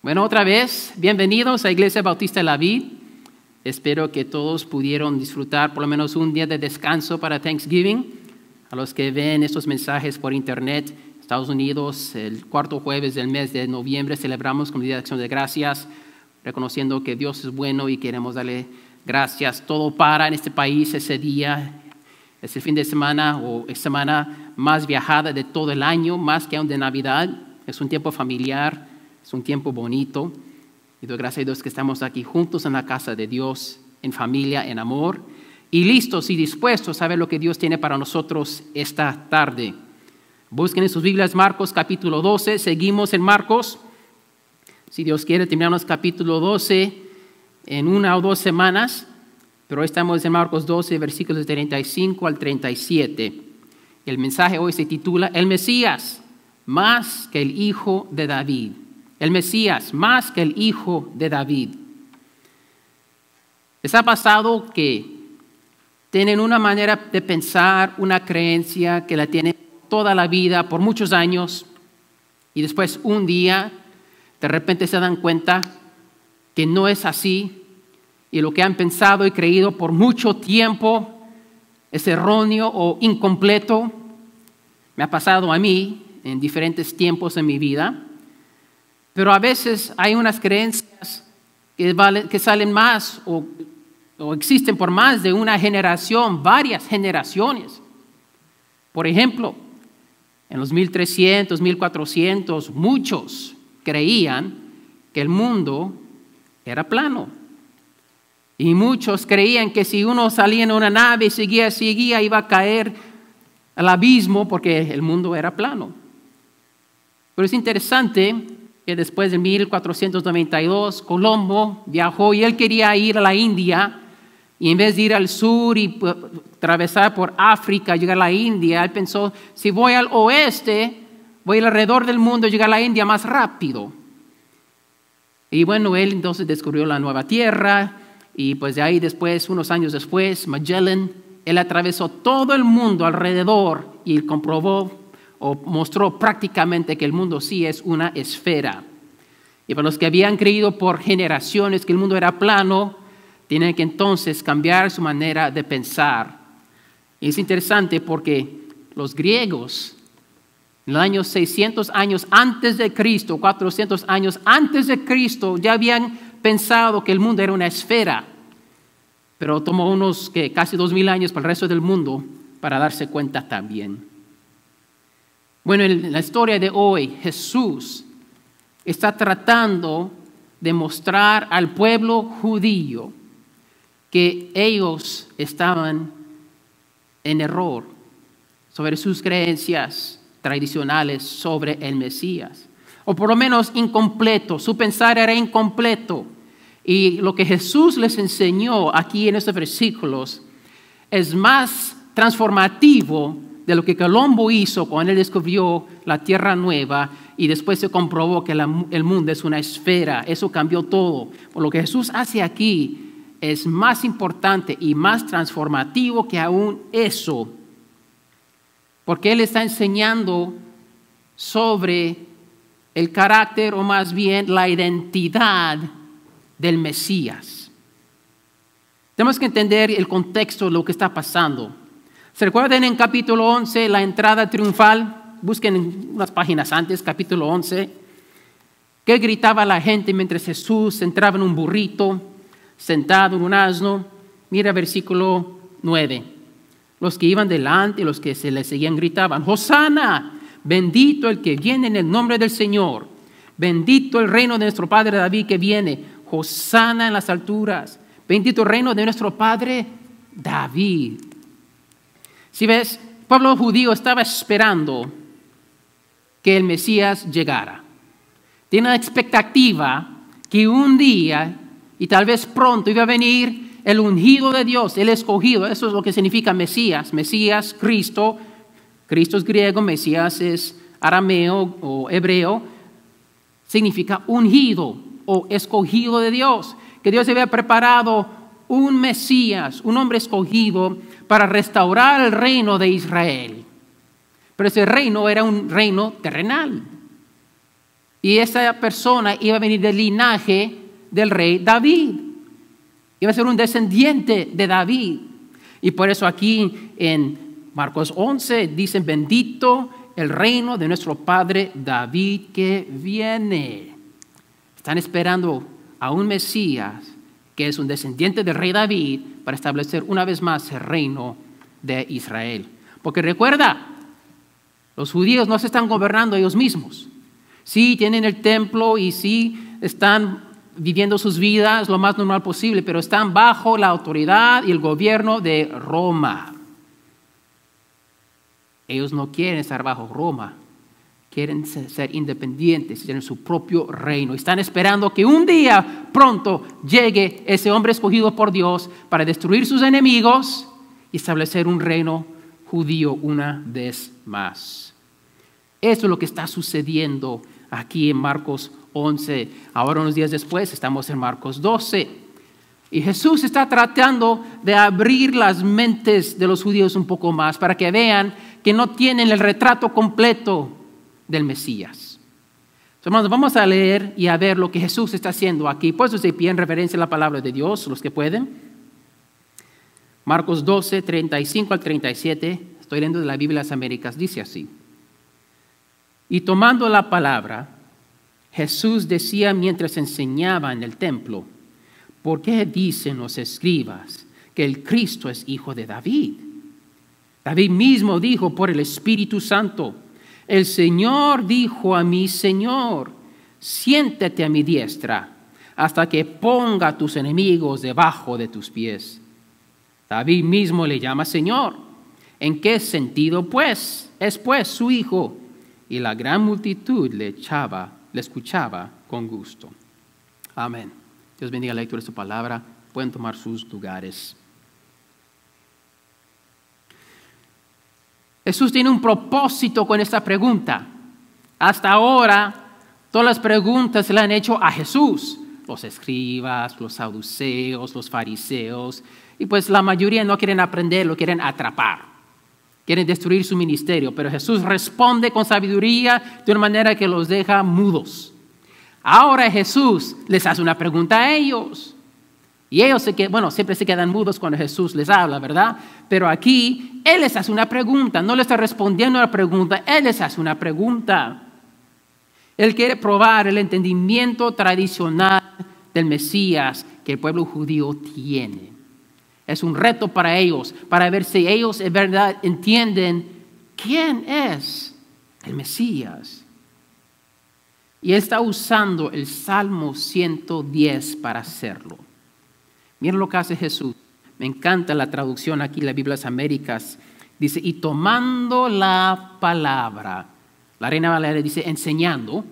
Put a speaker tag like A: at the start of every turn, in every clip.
A: Bueno, otra vez, bienvenidos a Iglesia Bautista La Vid. Espero que todos pudieron disfrutar por lo menos un día de descanso para Thanksgiving. A los que ven estos mensajes por internet, Estados Unidos, el cuarto jueves del mes de noviembre celebramos como Día de Acción de Gracias, reconociendo que Dios es bueno y queremos darle gracias. Todo para en este país ese día, ese fin de semana o semana más viajada de todo el año, más que aún de Navidad. Es un tiempo familiar. Es un tiempo bonito y doy gracias a Dios que estamos aquí juntos en la casa de Dios, en familia, en amor y listos y dispuestos a ver lo que Dios tiene para nosotros esta tarde. Busquen en sus Biblias Marcos capítulo 12, seguimos en Marcos. Si Dios quiere terminamos capítulo 12 en 1 o 2 semanas, pero hoy estamos en Marcos 12, versículos 35 al 37. El mensaje hoy se titula El Mesías, más que el Hijo de David. El Mesías, más que el Hijo de David. ¿Les ha pasado que tienen una manera de pensar, una creencia que la tienen toda la vida, por muchos años, y después un día de repente se dan cuenta que no es así, y lo que han pensado y creído por mucho tiempo es erróneo o incompleto? Me ha pasado a mí en diferentes tiempos en mi vida. Pero a veces hay unas creencias que salen más o existen por más de una generación, varias generaciones. Por ejemplo, en los 1300, 1400, muchos creían que el mundo era plano. Y muchos creían que si uno salía en una nave y seguía, iba a caer al abismo porque el mundo era plano. Pero es interesante que después de 1492 Colombo viajó y él quería ir a la India y en vez de ir al sur y atravesar por África, llegar a la India, él pensó, si voy al oeste, voy alrededor del mundo y llegar a la India más rápido. Y bueno, él entonces descubrió la nueva tierra y pues de ahí después, unos años después, Magellan, él atravesó todo el mundo alrededor y comprobó o mostró prácticamente que el mundo sí es una esfera. Y para los que habían creído por generaciones que el mundo era plano, tienen que entonces cambiar su manera de pensar. Y es interesante porque los griegos, en los años 600 años antes de Cristo, 400 años antes de Cristo, ya habían pensado que el mundo era una esfera. Pero tomó unos casi 2000 años para el resto del mundo para darse cuenta también. Bueno, en la historia de hoy, Jesús está tratando de mostrar al pueblo judío que ellos estaban en error sobre sus creencias tradicionales sobre el Mesías, o por lo menos incompleto, su pensar era incompleto. Y lo que Jesús les enseñó aquí en estos versículos es más transformativo de lo que Colombo hizo cuando él descubrió la tierra nueva y después se comprobó que el mundo es una esfera. Eso cambió todo. Por lo que Jesús hace aquí es más importante y más transformativo que aún eso. Porque él está enseñando sobre el carácter o más bien la identidad del Mesías. Tenemos que entender el contexto de lo que está pasando. ¿Se recuerdan en capítulo 11 la entrada triunfal? Busquen unas páginas antes, capítulo 11. ¿Qué gritaba la gente mientras Jesús entraba en un burrito, sentado en un asno? Mira versículo 9. Los que iban delante y los que se le seguían gritaban, ¡Hosana! Bendito el que viene en el nombre del Señor. Bendito el reino de nuestro Padre David que viene. Hosana en las alturas. Bendito el reino de nuestro Padre David. Si ves, el pueblo judío estaba esperando que el Mesías llegara. Tiene la expectativa que un día, y tal vez pronto, iba a venir el ungido de Dios, el escogido. Eso es lo que significa Mesías. Mesías, Cristo. Cristo es griego, Mesías es arameo o hebreo. Significa ungido o escogido de Dios. Que Dios había preparado un Mesías, un hombre escogido para restaurar el reino de Israel. Pero ese reino era un reino terrenal. Y esa persona iba a venir del linaje del rey David. Iba a ser un descendiente de David. Y por eso aquí en Marcos 11 dicen, bendito el reino de nuestro padre David que viene. Están esperando a un Mesías que es un descendiente del rey David para establecer una vez más el reino de Israel. Porque recuerda, los judíos no se están gobernando ellos mismos. Sí, tienen el templo y sí están viviendo sus vidas lo más normal posible, pero están bajo la autoridad y el gobierno de Roma. Ellos no quieren estar bajo Roma, quieren ser independientes, tienen su propio reino. Están esperando que un día pronto llegue ese hombre escogido por Dios para destruir sus enemigos y establecer un reino judío una vez más. Eso es lo que está sucediendo aquí en Marcos 11. Ahora, unos días después, estamos en Marcos 12. Y Jesús está tratando de abrir las mentes de los judíos un poco más para que vean que no tienen el retrato completo del Mesías. Hermanos, vamos a leer y a ver lo que Jesús está haciendo aquí. Puestos de pie en reverencia a la palabra de Dios, los que pueden. Marcos 12, 35 al 37. Estoy leyendo de la Biblia de las Américas. Dice así. Y tomando la palabra, Jesús decía mientras enseñaba en el templo, ¿por qué dicen los escribas que el Cristo es hijo de David? David mismo dijo por el Espíritu Santo, el Señor dijo a mi Señor, siéntate a mi diestra hasta que ponga a tus enemigos debajo de tus pies. David mismo le llama Señor. ¿En qué sentido pues es pues su hijo? Y la gran multitud le escuchaba con gusto. Amén. Dios bendiga la lectura de su palabra. Pueden tomar sus lugares. Jesús tiene un propósito con esta pregunta. Hasta ahora, todas las preguntas se le han hecho a Jesús. Los escribas, los saduceos, los fariseos. Y pues la mayoría no quieren aprender, lo quieren atrapar. Quieren destruir su ministerio. Pero Jesús responde con sabiduría de una manera que los deja mudos. Ahora Jesús les hace una pregunta a ellos. Y ellos siempre se quedan mudos cuando Jesús les habla, ¿verdad? Pero aquí Él les hace una pregunta. No le está respondiendo a la pregunta, Él les hace una pregunta. Él quiere probar el entendimiento tradicional del Mesías que el pueblo judío tiene. Es un reto para ellos, para ver si ellos en verdad entienden quién es el Mesías. Y Él está usando el Salmo 110 para hacerlo. Miren lo que hace Jesús. Me encanta la traducción aquí, la Biblia de las Américas. Dice, y tomando la palabra. La Reina Valera dice, enseñando.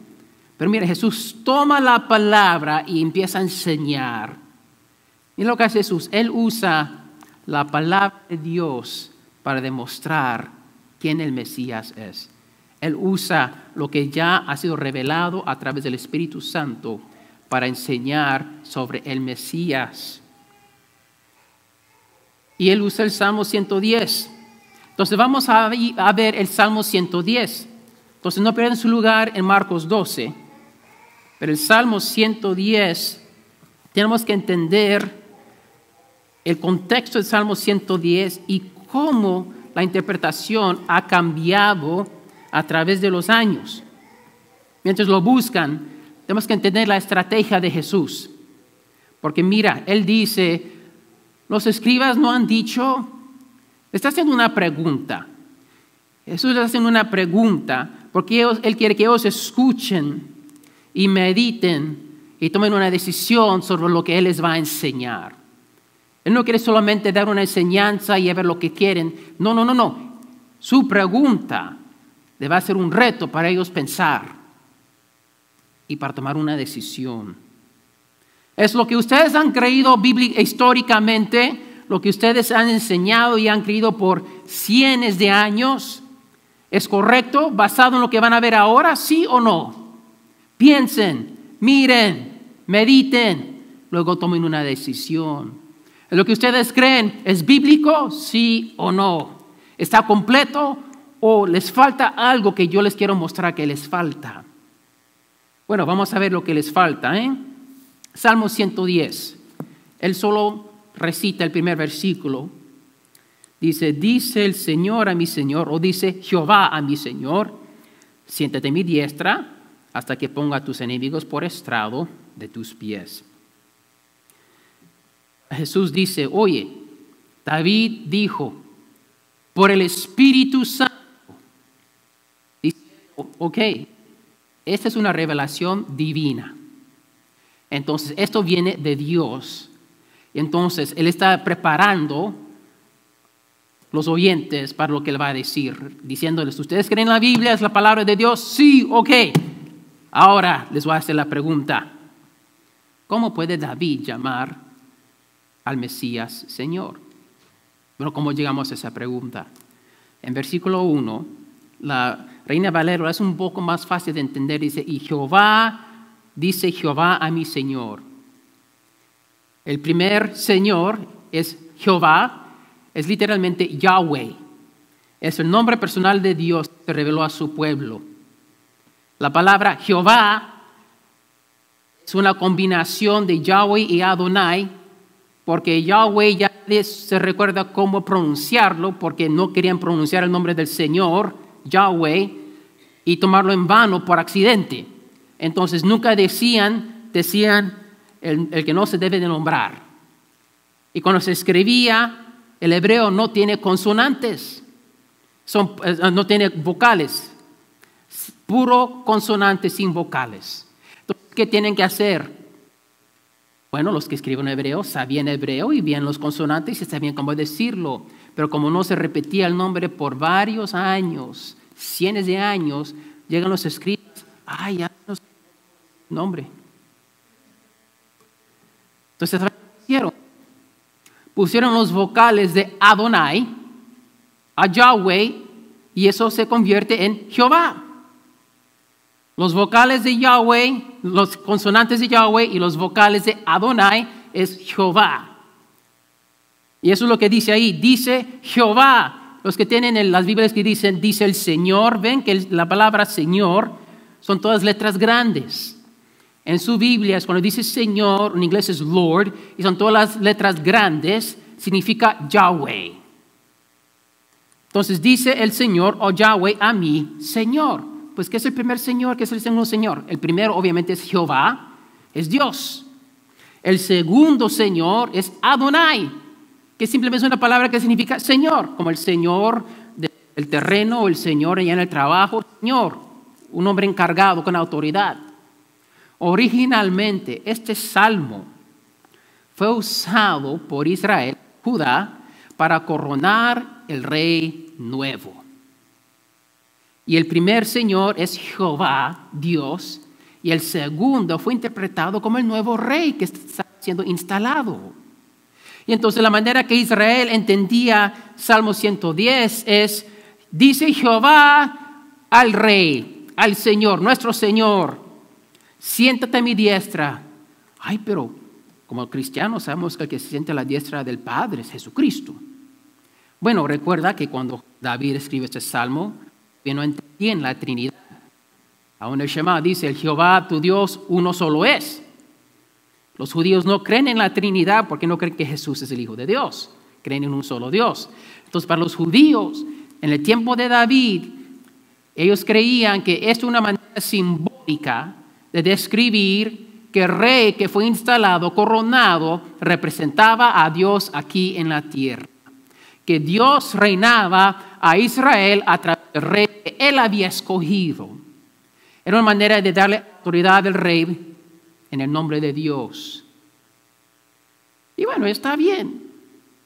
A: Pero mire, Jesús toma la palabra y empieza a enseñar. Miren lo que hace Jesús. Él usa la palabra de Dios para demostrar quién el Mesías es. Él usa lo que ya ha sido revelado a través del Espíritu Santo para enseñar sobre el Mesías. Y Él usa el Salmo 110. Entonces vamos a ver el Salmo 110. Entonces no pierdan su lugar en Marcos 12. Pero el Salmo 110, tenemos que entender el contexto del Salmo 110 y cómo la interpretación ha cambiado a través de los años. Mientras lo buscan, tenemos que entender la estrategia de Jesús. Porque mira, Él dice, los escribas no han dicho, está haciendo una pregunta. Jesús está haciendo una pregunta porque Él quiere que ellos escuchen y mediten y tomen una decisión sobre lo que Él les va a enseñar. Él no quiere solamente dar una enseñanza y ver lo que quieren. No. Su pregunta debe ser un reto para ellos pensar y para tomar una decisión. Es lo que ustedes han creído históricamente, lo que ustedes han enseñado y han creído por cientos de años. ¿Es correcto? ¿Basado en lo que van a ver ahora? ¿Sí o no? Piensen, miren, mediten, luego tomen una decisión. ¿Lo que ustedes creen es bíblico? ¿Sí o no? ¿Está completo o les falta algo que yo les quiero mostrar que les falta? Bueno, vamos a ver lo que les falta, ¿eh? Salmo 110. Él solo recita el primer versículo. Dice el Señor a mi Señor, o dice Jehová a mi Señor, siéntate a mi diestra hasta que ponga a tus enemigos por estrado de tus pies. Jesús dice, oye, David dijo, por el Espíritu Santo, dice, ok, esta es una revelación divina. Entonces, esto viene de Dios. Entonces, Él está preparando los oyentes para lo que Él va a decir, diciéndoles, ¿ustedes creen en la Biblia? ¿Es la palabra de Dios? Sí, ok. Ahora les voy a hacer la pregunta. ¿Cómo puede David llamar al Mesías Señor? Bueno, ¿cómo llegamos a esa pregunta? En versículo 1, la Reina Valera es un poco más fácil de entender. Dice, y Jehová, dice Jehová a mi Señor. El primer Señor es Jehová, es literalmente Yahweh. Es el nombre personal de Dios que reveló a su pueblo. La palabra Jehová es una combinación de Yahweh y Adonai, porque Yahweh ya se recuerda cómo pronunciarlo, porque no querían pronunciar el nombre del Señor, Yahweh, y tomarlo en vano por accidente. Entonces nunca decían el que no se debe de nombrar. Y cuando se escribía, el hebreo no tiene consonantes, no tiene vocales, puro consonantes sin vocales. Entonces, ¿qué tienen que hacer? Bueno, los que escriben hebreo sabían hebreo y bien los consonantes y sabían cómo decirlo. Pero como no se repetía el nombre por varios años, cientos de años, llegan los escribas, ay, ya no sé el nombre. Entonces, ¿qué hicieron? Pusieron los vocales de Adonai a Yahweh y eso se convierte en Jehová. Los vocales de Yahweh, los consonantes de Yahweh y los vocales de Adonai es Jehová. Y eso es lo que dice ahí, dice Jehová. Los que tienen las Biblias que dicen, dice el Señor, ven que la palabra Señor son todas letras grandes. En su Biblia, cuando dice Señor, en inglés es Lord, y son todas las letras grandes, significa Yahweh. Entonces dice el Señor, o Yahweh, a mí, Señor. Pues, ¿qué es el primer Señor? ¿Qué es el segundo Señor? El primero, obviamente, es Jehová, es Dios. El segundo Señor es Adonai, que simplemente es una palabra que significa Señor, como el Señor del terreno o el Señor allá en el trabajo. Señor, un hombre encargado con autoridad. Originalmente, este salmo fue usado por Israel, Judá, para coronar el rey nuevo. Y el primer Señor es Jehová, Dios, y el segundo fue interpretado como el nuevo rey que está siendo instalado. Y entonces la manera que Israel entendía Salmo 110 es, dice Jehová al rey, al Señor, nuestro Señor, siéntate a mi diestra. Ay, pero como cristianos sabemos que el que se siente a la diestra del Padre es Jesucristo. Bueno, recuerda que cuando David escribe este salmo, que no entendían la Trinidad. Aún el Shema dice, el Jehová tu Dios uno solo es. Los judíos no creen en la Trinidad porque no creen que Jesús es el Hijo de Dios. Creen en un solo Dios. Entonces, para los judíos, en el tiempo de David, ellos creían que esto es una manera simbólica de describir que el rey que fue instalado, coronado, representaba a Dios aquí en la tierra. Que Dios reinaba a Israel a través del rey que él había escogido. Era una manera de darle autoridad al rey en el nombre de Dios. Y bueno, está bien.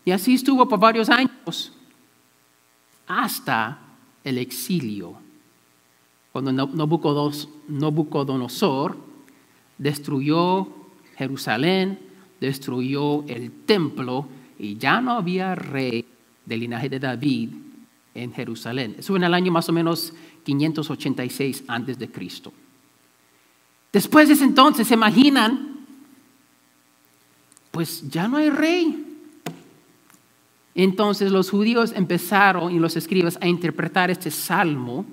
A: Y así estuvo por varios años, hasta el exilio, cuando Nabucodonosor destruyó Jerusalén, destruyó el templo y ya no había rey del linaje de David en Jerusalén. Eso en el año más o menos 586 antes de Cristo. Después de ese entonces, ¿se imaginan? Pues ya no hay rey. Entonces los judíos empezaron, y los escribas, a interpretar este salmo,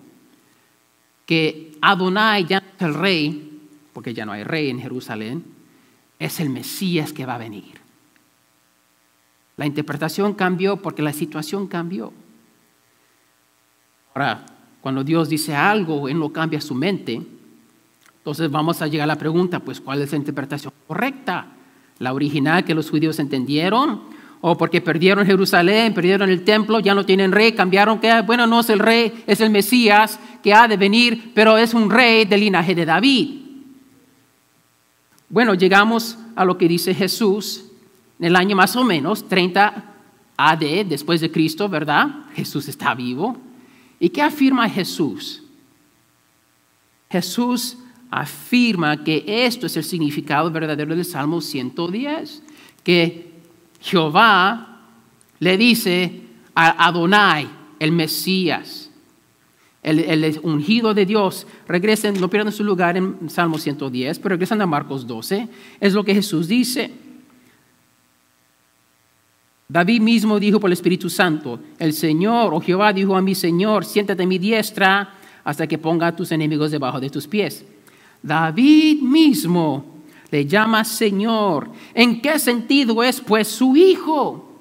A: que Adonai ya no es el rey, porque ya no hay rey en Jerusalén, es el Mesías que va a venir. La interpretación cambió porque la situación cambió. Ahora, cuando Dios dice algo, Él no cambia su mente. Entonces vamos a llegar a la pregunta, pues, ¿cuál es la interpretación correcta? ¿La original que los judíos entendieron? ¿O porque perdieron Jerusalén, perdieron el templo, ya no tienen rey, cambiaron que, bueno, no es el rey, es el Mesías que ha de venir, pero es un rey del linaje de David? Bueno, llegamos a lo que dice Jesús en el año más o menos 30 AD, después de Cristo, ¿verdad? Jesús está vivo. ¿Y qué afirma Jesús? Jesús afirma que esto es el significado verdadero del Salmo 110, que Jehová le dice a Adonai, el Mesías, el ungido de Dios. Regresen, no pierdan su lugar en Salmo 110, pero regresan a Marcos 12, es lo que Jesús dice. David mismo dijo por el Espíritu Santo, el Señor, o Jehová, dijo a mi Señor, siéntate a mi diestra hasta que ponga a tus enemigos debajo de tus pies. David mismo le llama Señor. ¿En qué sentido es, pues, su hijo?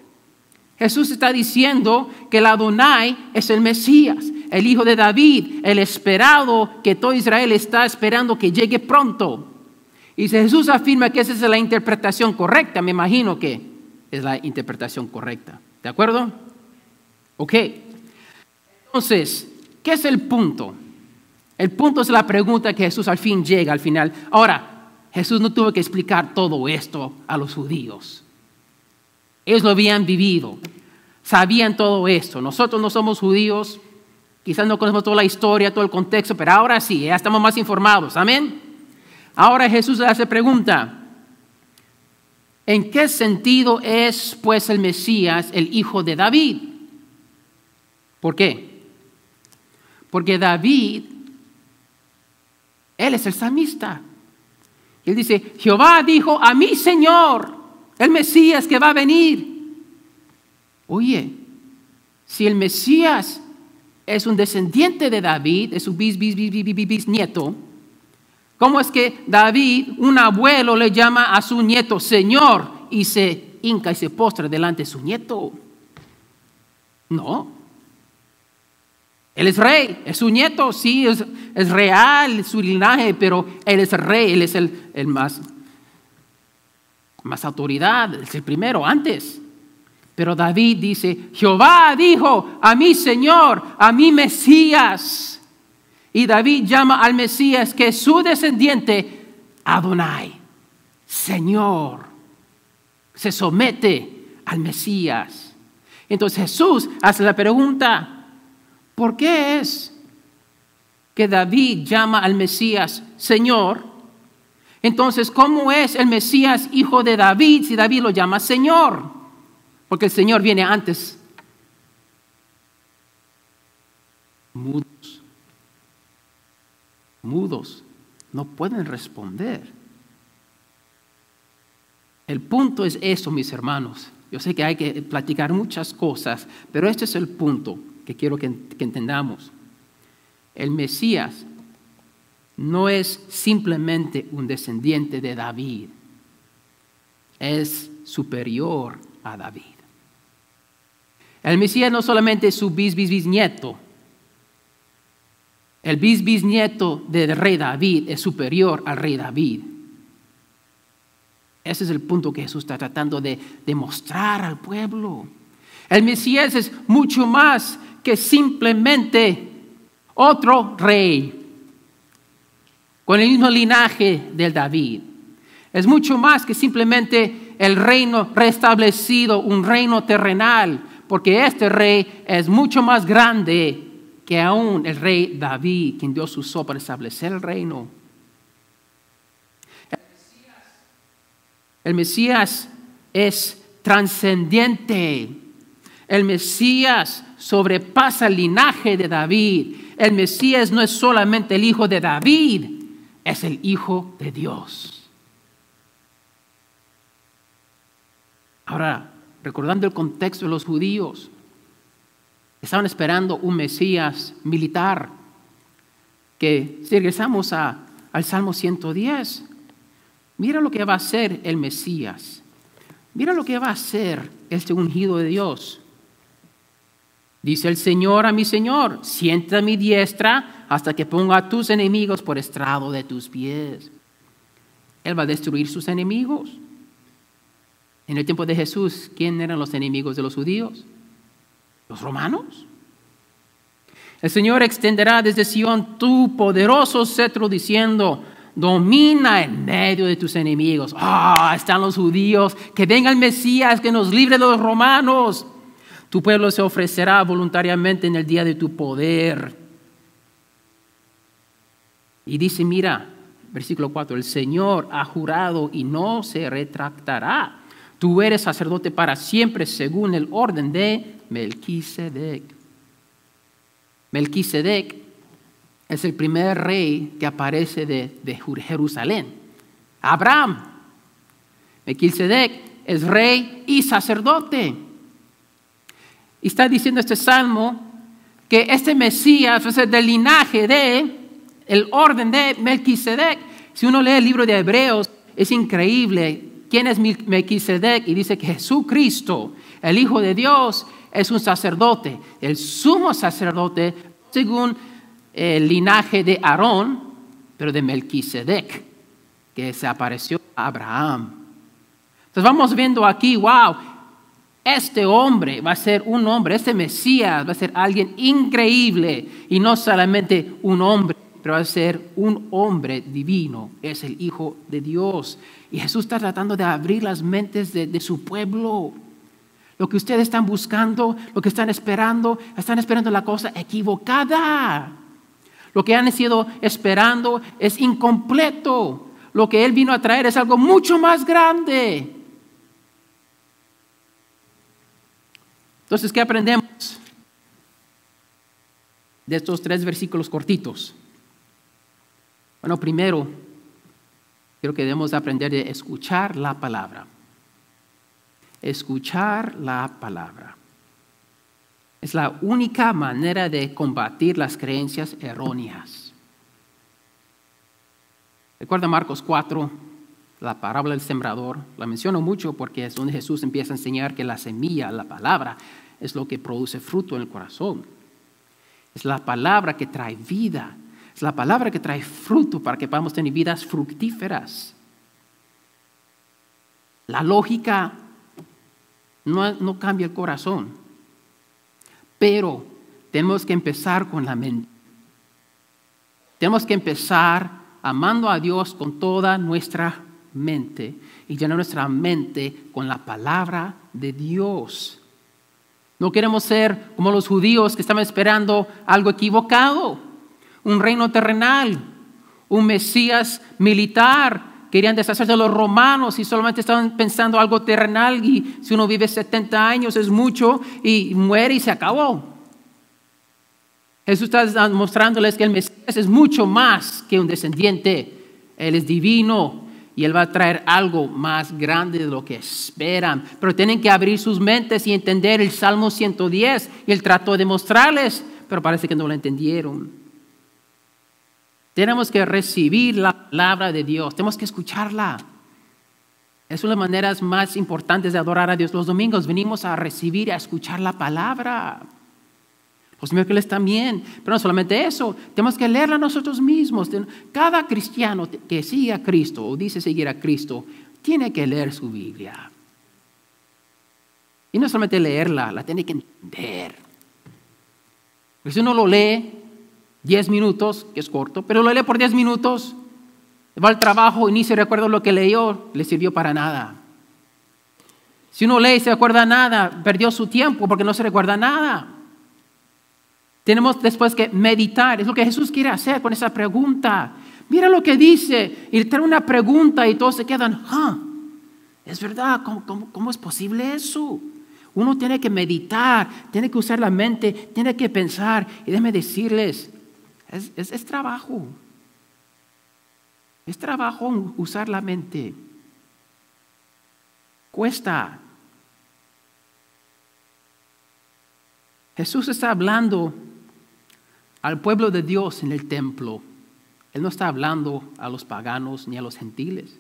A: Jesús está diciendo que el Adonai es el Mesías, el hijo de David, el esperado que todo Israel está esperando que llegue pronto. Y si Jesús afirma que esa es la interpretación correcta, me imagino que es la interpretación correcta. ¿De acuerdo? Ok. Entonces, ¿qué es el punto? El punto es la pregunta que Jesús al fin llega al final. Ahora, Jesús no tuvo que explicar todo esto a los judíos. Ellos lo habían vivido, sabían todo esto. Nosotros no somos judíos, quizás no conocemos toda la historia, todo el contexto, pero ahora sí, ya estamos más informados. Amén. Ahora Jesús le hace pregunta. ¿En qué sentido es, pues, el Mesías el hijo de David? ¿Por qué? Porque David, él es el salmista. Él dice, Jehová dijo a mi Señor, el Mesías que va a venir. Oye, si el Mesías es un descendiente de David, es su bisnieto, ¿cómo es que David, un abuelo, le llama a su nieto Señor y se hinca y se postra delante de su nieto? No. Él es rey, es su nieto, sí, es real su linaje, pero él es el rey, él es el más autoridad, es el primero, antes. Pero David dice, Jehová dijo a mi Señor, a mi Mesías. Y David llama al Mesías, que es su descendiente, Adonai, Señor. Se somete al Mesías. Entonces Jesús hace la pregunta, ¿por qué es que David llama al Mesías Señor? Entonces, ¿cómo es el Mesías hijo de David si David lo llama Señor? Porque el Señor viene antes. Mudos, no pueden responder. El punto es eso, mis hermanos. Yo sé que hay que platicar muchas cosas, pero este es el punto que quiero que entendamos. El Mesías no es simplemente un descendiente de David, es superior a David. El Mesías no solamente es su bisnieto, el bisnieto del rey David es superior al rey David. Ese es el punto que Jesús está tratando de demostrar al pueblo. El Mesías es mucho más que simplemente otro rey con el mismo linaje del David. Es mucho más que simplemente el reino restablecido, un reino terrenal, porque este rey es mucho más grande que aún el rey David, quien Dios usó para establecer el reino. El Mesías es trascendente. El Mesías sobrepasa el linaje de David. El Mesías no es solamente el hijo de David, es el hijo de Dios. Ahora, recordando el contexto de los judíos, estaban esperando un Mesías militar, que si regresamos a al Salmo 110. Mira lo que va a hacer el Mesías. Mira lo que va a hacer este ungido de Dios. Dice el Señor a mi Señor, sienta a mi diestra hasta que ponga a tus enemigos por estrado de tus pies. Él va a destruir sus enemigos. En el tiempo de Jesús, ¿quién eran los enemigos de los judíos? Los romanos. El Señor extenderá desde Sión tu poderoso cetro diciendo, domina en medio de tus enemigos. Están los judíos, que venga el Mesías, que nos libre de los romanos. Tu pueblo se ofrecerá voluntariamente en el día de tu poder. Y dice, mira, versículo 4, el Señor ha jurado y no se retractará. Tú eres sacerdote para siempre según el orden de Melquisedec. Melquisedec es el primer rey que aparece de Jerusalén. Abraham. Melquisedec es rey y sacerdote. Y está diciendo este salmo que este Mesías va a ser del linaje el orden de Melquisedec. Si uno lee el libro de Hebreos, es increíble quién es Melquisedec y dice que Jesucristo, el Hijo de Dios, es un sacerdote, el sumo sacerdote según el linaje de Aarón, pero de Melquisedec, que se apareció a Abraham. Entonces vamos viendo aquí, wow, este hombre va a ser un hombre, este Mesías va a ser alguien increíble y no solamente un hombre, pero va a ser un hombre divino, es el Hijo de Dios. Y Jesús está tratando de abrir las mentes de su pueblo. Lo que ustedes están buscando, lo que están esperando la cosa equivocada. Lo que han sido esperando es incompleto. Lo que Él vino a traer es algo mucho más grande. Entonces, ¿qué aprendemos de estos 3 versículos cortitos? Bueno, primero, creo que debemos aprender de escuchar la palabra. Escuchar la palabra. Es la única manera de combatir las creencias erróneas. Recuerda Marcos 4, la parábola del sembrador. La menciono mucho porque es donde Jesús empieza a enseñar que la semilla, la palabra, es lo que produce fruto en el corazón. Es la palabra que trae vida. Es la palabra que trae fruto para que podamos tener vidas fructíferas. La lógica no cambia el corazón, pero tenemos que empezar con la mente. Tenemos que empezar amando a Dios con toda nuestra mente y llenar nuestra mente con la palabra de Dios. No queremos ser como los judíos que estaban esperando algo equivocado, un reino terrenal, un Mesías militar. Querían deshacerse de los romanos y solamente estaban pensando algo terrenal y si uno vive 70 años es mucho y muere y se acabó. Jesús está mostrándoles que el Mesías es mucho más que un descendiente. Él es divino y Él va a traer algo más grande de lo que esperan. Pero tienen que abrir sus mentes y entender el Salmo 110 y Él trató de mostrarles, pero parece que no lo entendieron. Tenemos que recibir la palabra de Dios. Tenemos que escucharla. Es una de las maneras más importantes de adorar a Dios. Los domingos venimos a recibir y a escuchar la palabra. Los miércoles también. Pero no solamente eso. Tenemos que leerla nosotros mismos. Cada cristiano que sigue a Cristo o dice seguir a Cristo tiene que leer su Biblia. Y no solamente leerla, la tiene que entender. Porque si uno lo lee 10 minutos, que es corto, pero lo lee por 10 minutos, va al trabajo y ni se recuerda lo que leyó, le sirvió para nada. Si uno lee y se recuerda nada, perdió su tiempo porque no se recuerda nada. Tenemos después que meditar, es lo que Jesús quiere hacer con esa pregunta. Mira lo que dice, y trae una pregunta y todos se quedan, es verdad, ¿cómo es posible eso? Uno tiene que meditar, tiene que usar la mente, tiene que pensar, y déjenme decirles, es trabajo. Es trabajo usar la mente. Cuesta. Jesús está hablando al pueblo de Dios en el templo. Él no está hablando a los paganos ni a los gentiles.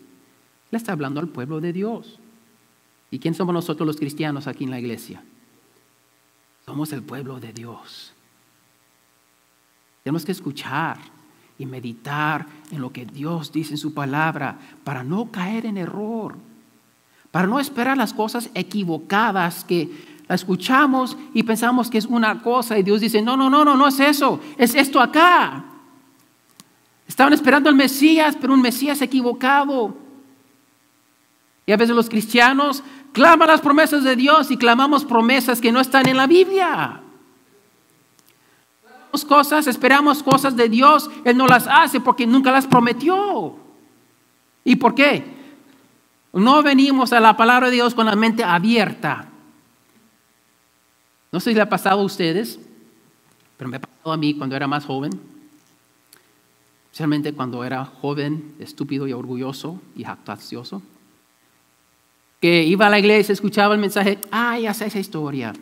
A: Él está hablando al pueblo de Dios. ¿Y quién somos nosotros los cristianos aquí en la iglesia? Somos el pueblo de Dios. Tenemos que escuchar y meditar en lo que Dios dice en su palabra para no caer en error, para no esperar las cosas equivocadas que la escuchamos y pensamos que es una cosa y Dios dice, no es eso, es esto acá. Estaban esperando al Mesías, pero un Mesías equivocado. Y a veces los cristianos claman las promesas de Dios y clamamos promesas que no están en la Biblia. Esperamos cosas de Dios, Él no las hace porque nunca las prometió. ¿Y por qué? No venimos a la palabra de Dios con la mente abierta. No sé si le ha pasado a ustedes, pero me ha pasado a mí cuando era más joven. Especialmente cuando era joven, estúpido y orgulloso y jactancioso. Que iba a la iglesia, escuchaba el mensaje, ya sé esa historia,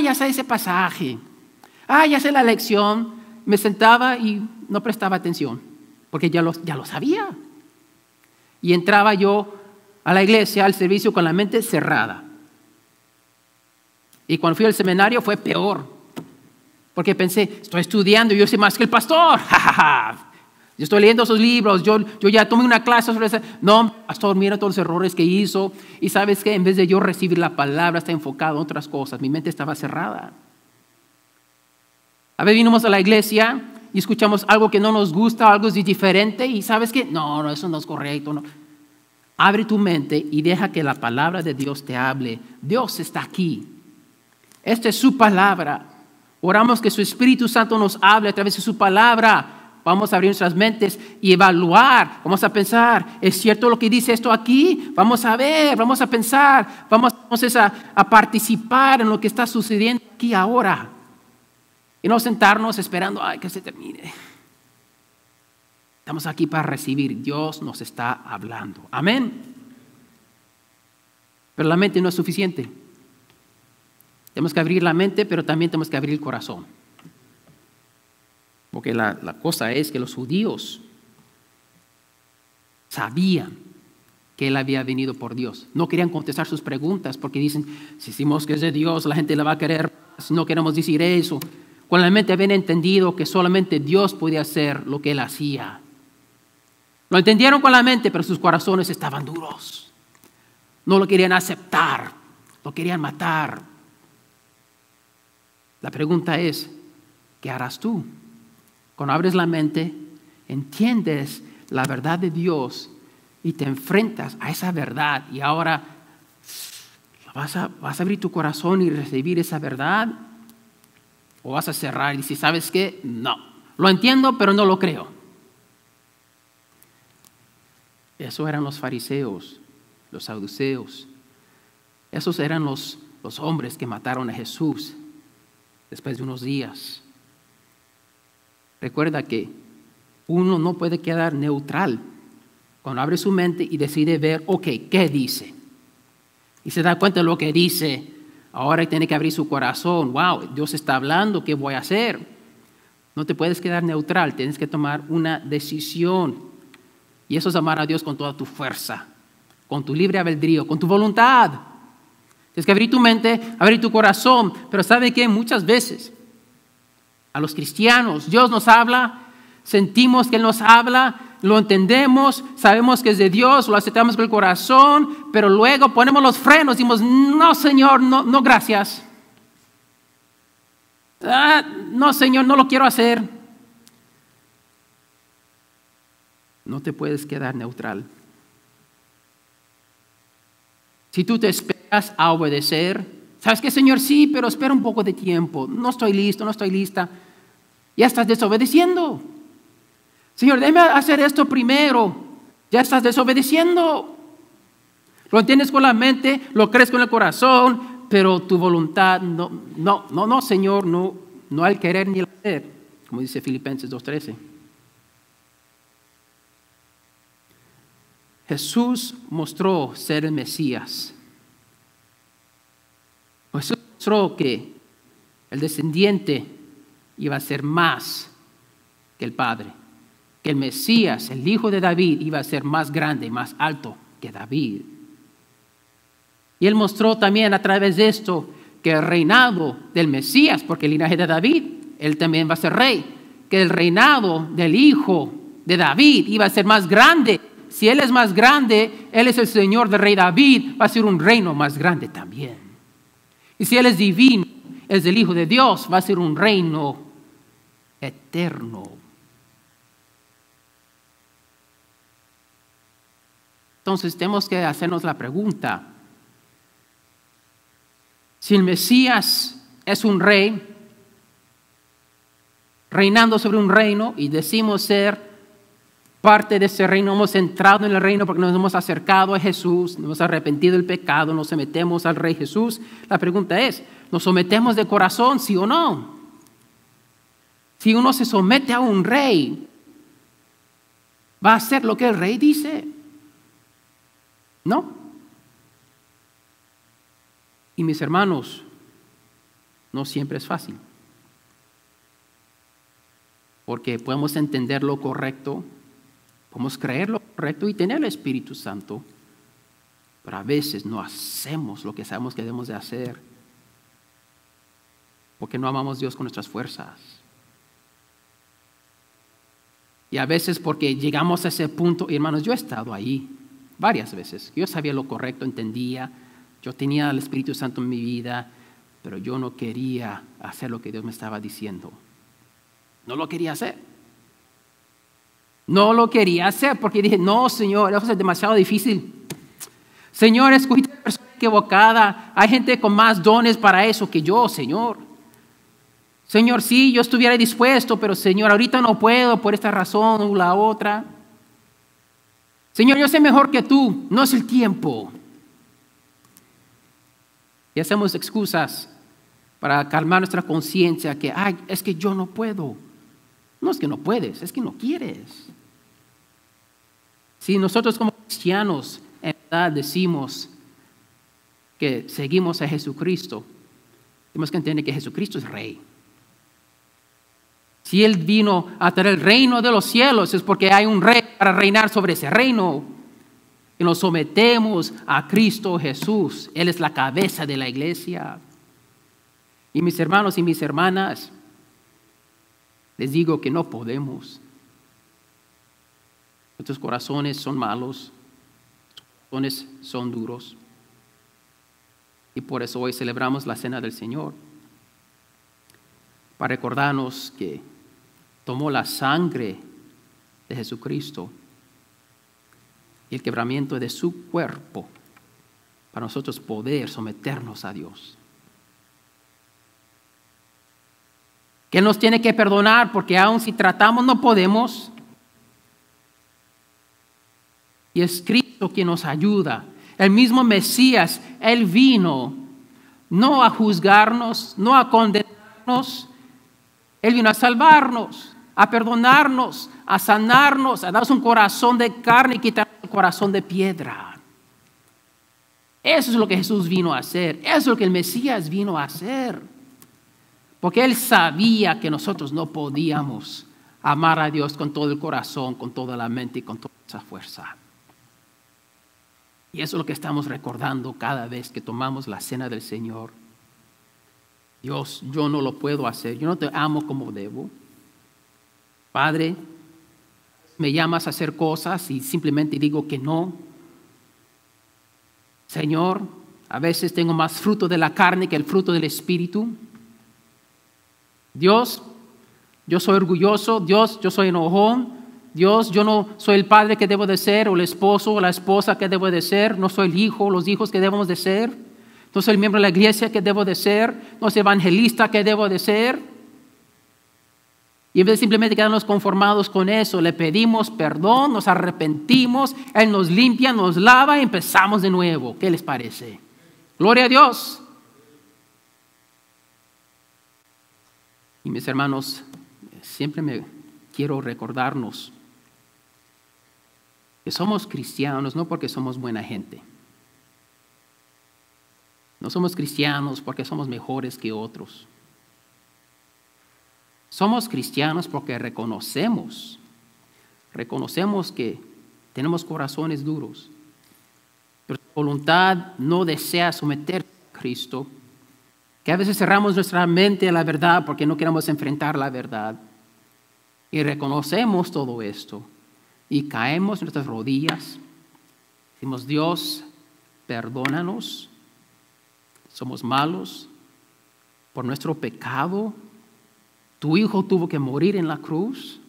A: ya sé ese pasaje, ya sé la lección. Me sentaba y no prestaba atención, porque ya lo sabía. Y entraba yo a la iglesia, al servicio, con la mente cerrada. Y cuando fui al seminario fue peor, porque pensé, estoy estudiando y yo sé más que el pastor. Yo estoy leyendo esos libros, yo ya tomé una clase sobre eso. No, pastor, mira todos los errores que hizo. Y sabes que en vez de yo recibir la palabra, está enfocado en otras cosas. Mi mente estaba cerrada. A veces vinimos a la iglesia y escuchamos algo que no nos gusta, algo diferente. Y sabes que no, eso no es correcto. No. Abre tu mente y deja que la palabra de Dios te hable. Dios está aquí. Esta es su palabra. Oramos que su Espíritu Santo nos hable a través de su palabra. Vamos a abrir nuestras mentes y evaluar. Vamos a pensar, ¿es cierto lo que dice esto aquí? Vamos a ver, vamos a pensar, vamos a participar en lo que está sucediendo aquí ahora. Y no sentarnos esperando que se termine. Estamos aquí para recibir. Dios nos está hablando. Amén. Pero la mente no es suficiente. Tenemos que abrir la mente, pero también tenemos que abrir el corazón. Porque la cosa es que los judíos sabían que Él había venido por Dios. No querían contestar sus preguntas porque dicen, si decimos que es de Dios, la gente la va a querer, si no queremos decir eso. Con la mente habían entendido que solamente Dios podía hacer lo que Él hacía. Lo entendieron con la mente, pero sus corazones estaban duros. No lo querían aceptar, lo querían matar. La pregunta es, ¿qué harás tú? Cuando abres la mente, entiendes la verdad de Dios y te enfrentas a esa verdad y ahora vas a abrir tu corazón y recibir esa verdad, o vas a cerrar y decir, ¿sabes qué? No, lo entiendo pero no lo creo. Eso eran los fariseos, los saduceos. Esos eran los hombres que mataron a Jesús después de unos días. Recuerda que uno no puede quedar neutral cuando abre su mente y decide ver, ¿qué dice? Y se da cuenta de lo que dice. Ahora tiene que abrir su corazón. Wow, Dios está hablando, ¿qué voy a hacer? No te puedes quedar neutral, tienes que tomar una decisión. Y eso es amar a Dios con toda tu fuerza, con tu libre albedrío, con tu voluntad. Tienes que abrir tu mente, abrir tu corazón. Pero ¿sabe qué? Muchas veces a los cristianos Dios nos habla, sentimos que Él nos habla, lo entendemos, sabemos que es de Dios, lo aceptamos con el corazón, pero luego ponemos los frenos y decimos, no Señor, no gracias. No Señor, no lo quiero hacer. No te puedes quedar neutral. Si tú te esperas a obedecer, ¿sabes qué, Señor? Sí, pero espera un poco de tiempo. No estoy listo, no estoy lista. Ya estás desobedeciendo. Señor, déjame hacer esto primero. Ya estás desobedeciendo. Lo entiendes con la mente, lo crees con el corazón, pero tu voluntad no, Señor, no al querer ni al hacer, como dice Filipenses 2:13. Jesús mostró ser el Mesías. Jesús mostró que el descendiente iba a ser más que el Padre. que el Mesías, el hijo de David, iba a ser más grande, más alto que David. Y él mostró también a través de esto que el reinado del Mesías, porque el linaje de David, él también va a ser rey, que el reinado del hijo de David iba a ser más grande. Si él es más grande, él es el Señor del rey David, va a ser un reino más grande también. Y si él es divino, es el Hijo de Dios, va a ser un reino eterno. Entonces tenemos que hacernos la pregunta: si el Mesías es un rey, reinando sobre un reino, y decimos ser parte de ese reino, hemos entrado en el reino porque nos hemos acercado a Jesús, nos hemos arrepentido del pecado, nos sometemos al Rey Jesús. La pregunta es, ¿nos sometemos de corazón, sí o no? Si uno se somete a un rey, ¿va a hacer lo que el rey dice? No. Y mis hermanos, no siempre es fácil. Porque podemos entender lo correcto, podemos creer lo correcto y tener el Espíritu Santo, pero a veces no hacemos lo que sabemos que debemos de hacer porque no amamos a Dios con nuestras fuerzas. Y a veces porque llegamos a ese punto, y hermanos, yo he estado ahí varias veces. Yo sabía lo correcto, entendía, yo tenía el Espíritu Santo en mi vida, pero yo no quería hacer lo que Dios me estaba diciendo. No lo quería hacer. No lo quería hacer porque dije, no, Señor, eso es demasiado difícil. Señor, escogiste a la persona equivocada. Hay gente con más dones para eso que yo, Señor. Señor, sí, yo estuviera dispuesto, pero Señor, ahorita no puedo por esta razón o la otra. Señor, yo sé mejor que tú, no es el tiempo. Y hacemos excusas para calmar nuestra conciencia que, ay, es que yo no puedo. No es que no puedes, es que no quieres. Si nosotros como cristianos en verdad decimos que seguimos a Jesucristo, tenemos que entender que Jesucristo es Rey. Si Él vino a traer el reino de los cielos, es porque hay un Rey para reinar sobre ese reino. Y nos sometemos a Cristo Jesús. Él es la cabeza de la iglesia. Y mis hermanos y mis hermanas, les digo que no podemos. Nuestros corazones son malos, nuestros corazones son duros. Y por eso hoy celebramos la Cena del Señor, para recordarnos que tomó la sangre de Jesucristo y el quebramiento de su cuerpo para nosotros poder someternos a Dios. Que Él nos tiene que perdonar porque aun si tratamos no podemos. Y es Cristo quien nos ayuda. El mismo Mesías, Él vino no a juzgarnos, no a condenarnos. Él vino a salvarnos, a perdonarnos, a sanarnos, a darnos un corazón de carne y quitarnos el corazón de piedra. Eso es lo que Jesús vino a hacer. Eso es lo que el Mesías vino a hacer. Porque Él sabía que nosotros no podíamos amar a Dios con todo el corazón, con toda la mente y con toda esa fuerza. Y eso es lo que estamos recordando cada vez que tomamos la cena del Señor. Dios, yo no lo puedo hacer. Yo no te amo como debo. Padre, me llamas a hacer cosas y simplemente digo que no. Señor, a veces tengo más fruto de la carne que el fruto del Espíritu. Dios, yo soy orgulloso. Dios, yo soy enojón. Dios, yo no soy el padre que debo de ser, o el esposo o la esposa que debo de ser. No soy el hijo o los hijos que debemos de ser. No soy el miembro de la iglesia que debo de ser. No soy evangelista que debo de ser. Y en vez de simplemente quedarnos conformados con eso, le pedimos perdón, nos arrepentimos, Él nos limpia, nos lava y empezamos de nuevo. ¿Qué les parece? Gloria a Dios. Y mis hermanos, siempre me quiero recordarnos que somos cristianos no porque somos buena gente. No somos cristianos porque somos mejores que otros. Somos cristianos porque reconocemos reconocemos que tenemos corazones duros, pero su voluntad no desea someterse a Cristo, que a veces cerramos nuestra mente a la verdad porque no queremos enfrentar la verdad. Y reconocemos todo esto y caemos en nuestras rodillas. Decimos, Dios, perdónanos. Somos malos por nuestro pecado. Tu Hijo tuvo que morir en la cruz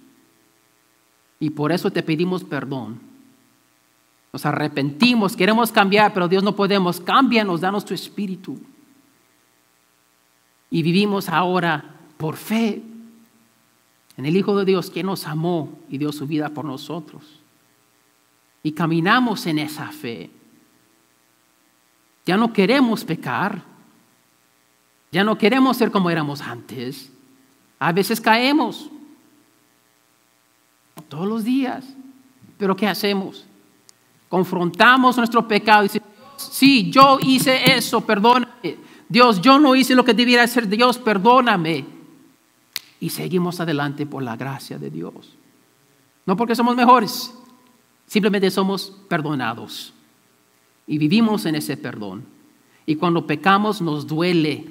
A: y por eso te pedimos perdón. Nos arrepentimos, queremos cambiar, pero Dios, no podemos. Cámbianos, danos tu espíritu. Y vivimos ahora por fe en el Hijo de Dios, quien nos amó y dio su vida por nosotros. Y caminamos en esa fe. Ya no queremos pecar. Ya no queremos ser como éramos antes. A veces caemos. Todos los días. Pero ¿qué hacemos? Confrontamos nuestro pecado y decimos, sí, yo hice eso, perdóname. Dios, yo no hice lo que debiera hacer. Dios, perdóname. Y seguimos adelante por la gracia de Dios. No porque somos mejores, simplemente somos perdonados. Y vivimos en ese perdón. Y cuando pecamos nos duele,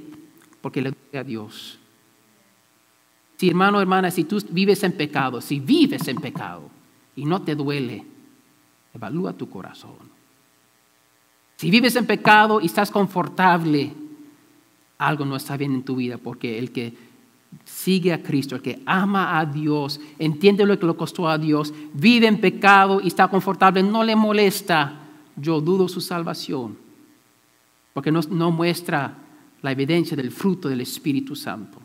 A: porque le duele a Dios. Si hermano, hermana, si tú vives en pecado, si vives en pecado y no te duele, evalúa tu corazón. Si vives en pecado y estás confortable, algo no está bien en tu vida, porque el que sigue a Cristo, el que ama a Dios, entiende lo que le costó a Dios, vive en pecado y está confortable, no le molesta, yo dudo su salvación, porque no muestra la evidencia del fruto del Espíritu Santo.